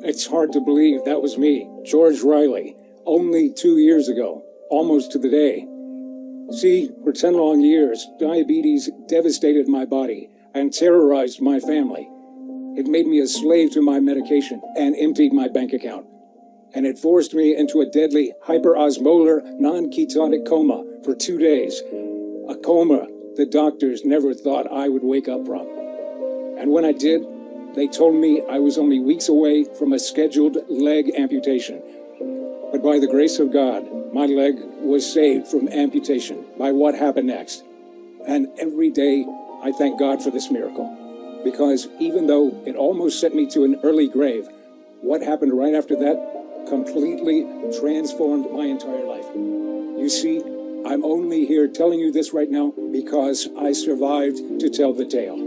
It's hard to believe that was me, George Riley, only 2 years ago, almost to the day. See, for 10 long years, diabetes devastated my body and terrorized my family. It made me a slave to my medication and emptied my bank account. And it forced me into a deadly hyperosmolar non-ketonic coma for 2 days. A coma the doctors never thought I would wake up from. And when I did, they told me I was only weeks away from a scheduled leg amputation. But by the grace of God, my leg was saved from amputation by what happened next. And every day, I thank God for this miracle. Because even though it almost sent me to an early grave, what happened right after that completely transformed my entire life. You see, I'm only here telling you this right now because I survived to tell the tale.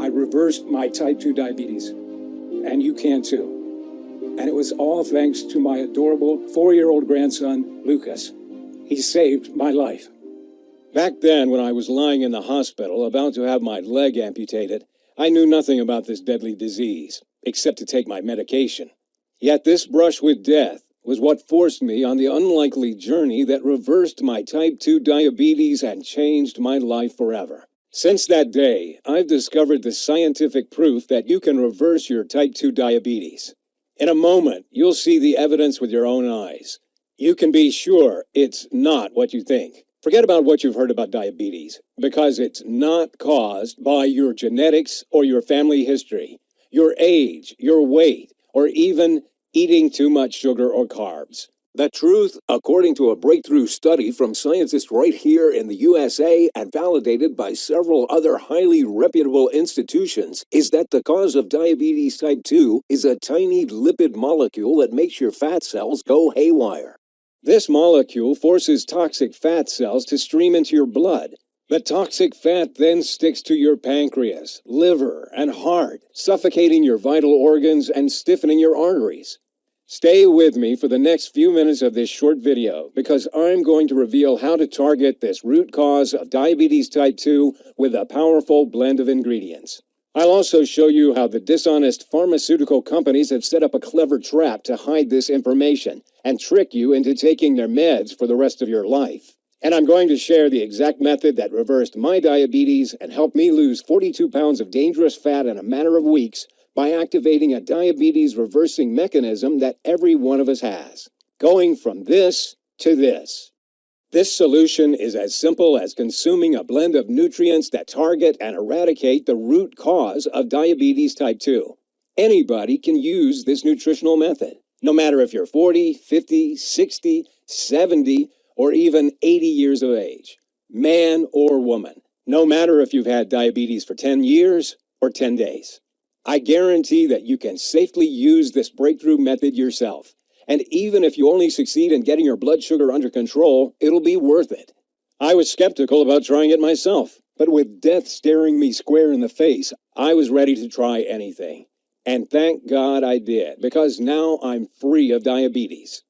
I reversed my type 2 diabetes, and you can too. And it was all thanks to my adorable 4-year-old grandson, Lucas. He saved my life. Back then, when I was lying in the hospital about to have my leg amputated, I knew nothing about this deadly disease, except to take my medication. Yet this brush with death was what forced me on the unlikely journey that reversed my type 2 diabetes and changed my life forever. Since that day, I've discovered the scientific proof that you can reverse your type 2 diabetes. In a moment, you'll see the evidence with your own eyes. You can be sure it's not what you think. Forget about what you've heard about diabetes, because it's not caused by your genetics or your family history, your age, your weight, or even eating too much sugar or carbs. The truth, according to a breakthrough study from scientists right here in the USA and validated by several other highly reputable institutions, is that the cause of diabetes type 2 is a tiny lipid molecule that makes your fat cells go haywire. This molecule forces toxic fat cells to stream into your blood. The toxic fat then sticks to your pancreas, liver, and heart, suffocating your vital organs and stiffening your arteries. Stay with me for the next few minutes of this short video, because I'm going to reveal how to target this root cause of diabetes type 2 with a powerful blend of ingredients. I'll also show you how the dishonest pharmaceutical companies have set up a clever trap to hide this information and trick you into taking their meds for the rest of your life. And I'm going to share the exact method that reversed my diabetes and helped me lose 42 pounds of dangerous fat in a matter of weeks by activating a diabetes reversing mechanism that every one of us has. Going from this to this. This solution is as simple as consuming a blend of nutrients that target and eradicate the root cause of diabetes type 2. Anybody can use this nutritional method, no matter if you're 40, 50, 60, 70, or even 80 years of age, man or woman, no matter if you've had diabetes for 10 years or 10 days. I guarantee that you can safely use this breakthrough method yourself. And even if you only succeed in getting your blood sugar under control, it'll be worth it. I was skeptical about trying it myself, but with death staring me square in the face, I was ready to try anything. And thank God I did, because now I'm free of diabetes.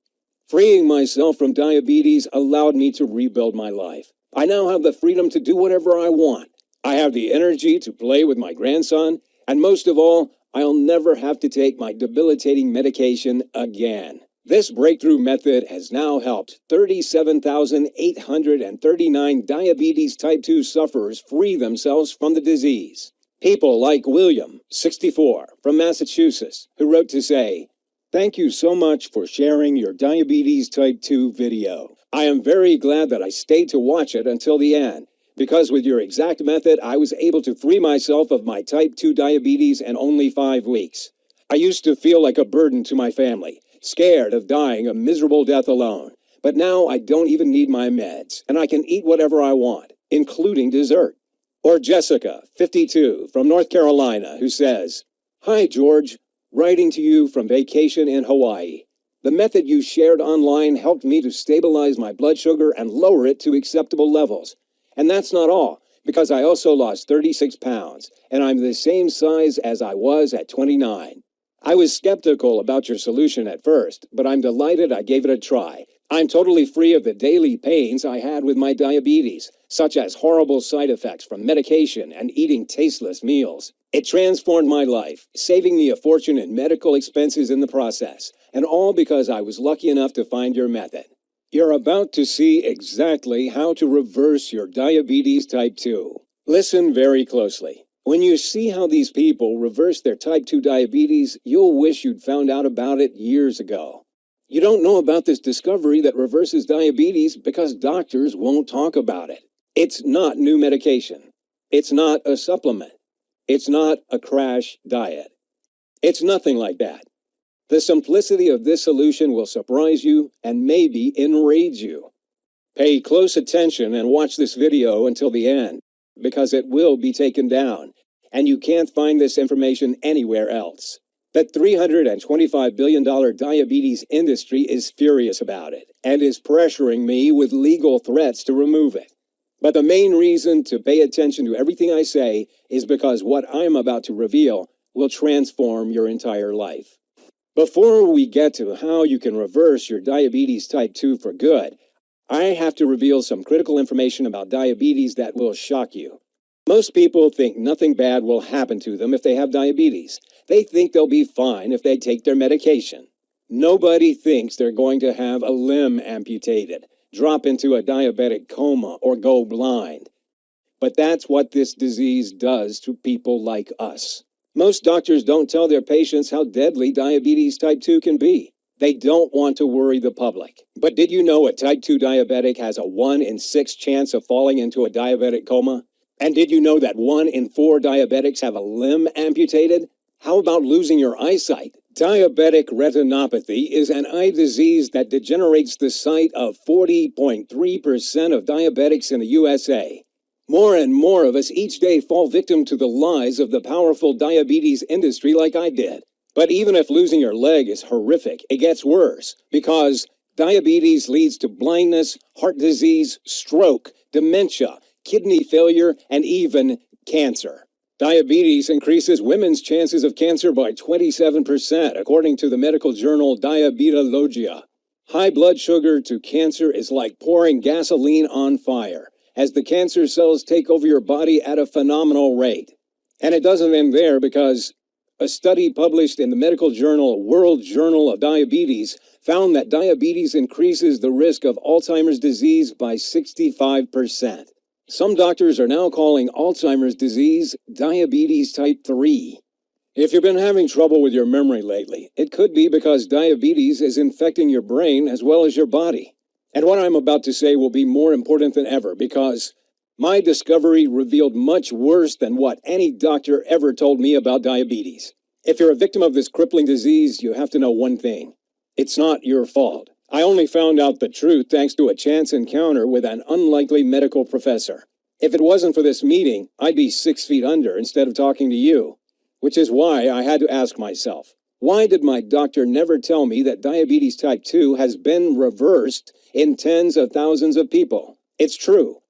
Freeing myself from diabetes allowed me to rebuild my life. I now have the freedom to do whatever I want. I have the energy to play with my grandson, and most of all, I'll never have to take my debilitating medication again. This breakthrough method has now helped 37,839 diabetes type 2 sufferers free themselves from the disease. People like William, 64, from Massachusetts, who wrote to say, "Thank you so much for sharing your diabetes type 2 video. I am very glad that I stayed to watch it until the end, because with your exact method, I was able to free myself of my type 2 diabetes in only 5 weeks. I used to feel like a burden to my family, scared of dying a miserable death alone. But now I don't even need my meds, and I can eat whatever I want, including dessert." Or Jessica, 52, from North Carolina, who says, "Hi, George. Writing to you from vacation in Hawaii. The method you shared online helped me to stabilize my blood sugar and lower it to acceptable levels. And that's not all, because I also lost 36 pounds, and I'm the same size as I was at 29. I was skeptical about your solution at first, but I'm delighted I gave it a try. I'm totally free of the daily pains I had with my diabetes, such as horrible side effects from medication and eating tasteless meals. It transformed my life, saving me a fortune in medical expenses in the process, and all because I was lucky enough to find your method. You're about to see exactly how to reverse your diabetes type 2. Listen very closely. When you see how these people reverse their type 2 diabetes, you'll wish you'd found out about it years ago. You don't know about this discovery that reverses diabetes because doctors won't talk about it. It's not new medication. It's not a supplement. It's not a crash diet. It's nothing like that. The simplicity of this solution will surprise you and maybe enrage you. Pay close attention and watch this video until the end, because it will be taken down, and you can't find this information anywhere else. The $325 billion diabetes industry is furious about it and is pressuring me with legal threats to remove it. But the main reason to pay attention to everything I say is because what I'm about to reveal will transform your entire life. Before we get to how you can reverse your diabetes type 2 for good, I have to reveal some critical information about diabetes that will shock you. Most people think nothing bad will happen to them if they have diabetes. They think they'll be fine if they take their medication. Nobody thinks they're going to have a limb amputated, drop into a diabetic coma, or go blind. But that's what this disease does to people like us. Most doctors don't tell their patients how deadly diabetes type 2 can be. They don't want to worry the public. But did you know a type 2 diabetic has a 1 in 6 chance of falling into a diabetic coma? And did you know that 1 in 4 diabetics have a limb amputated? How about losing your eyesight? Diabetic retinopathy is an eye disease that degenerates the sight of 40.3% of diabetics in the USA. More and more of us each day fall victim to the lies of the powerful diabetes industry like I did. But even if losing your leg is horrific, it gets worse, because diabetes leads to blindness, heart disease, stroke, dementia, kidney failure, and even cancer. Diabetes increases women's chances of cancer by 27%, according to the medical journal Diabetologia. High blood sugar to cancer is like pouring gasoline on fire, as the cancer cells take over your body at a phenomenal rate. And it doesn't end there, because a study published in the medical journal World Journal of Diabetes found that diabetes increases the risk of Alzheimer's disease by 65%. Some doctors are now calling Alzheimer's disease diabetes type 3. If you've been having trouble with your memory lately, it could be because diabetes is infecting your brain as well as your body. And what I'm about to say will be more important than ever, because my discovery revealed much worse than what any doctor ever told me about diabetes. If you're a victim of this crippling disease, you have to know one thing. It's not your fault. I only found out the truth thanks to a chance encounter with an unlikely medical professor. If it wasn't for this meeting, I'd be 6 feet under instead of talking to you. Which is why I had to ask myself, why did my doctor never tell me that diabetes type 2 has been reversed in tens of thousands of people? It's true.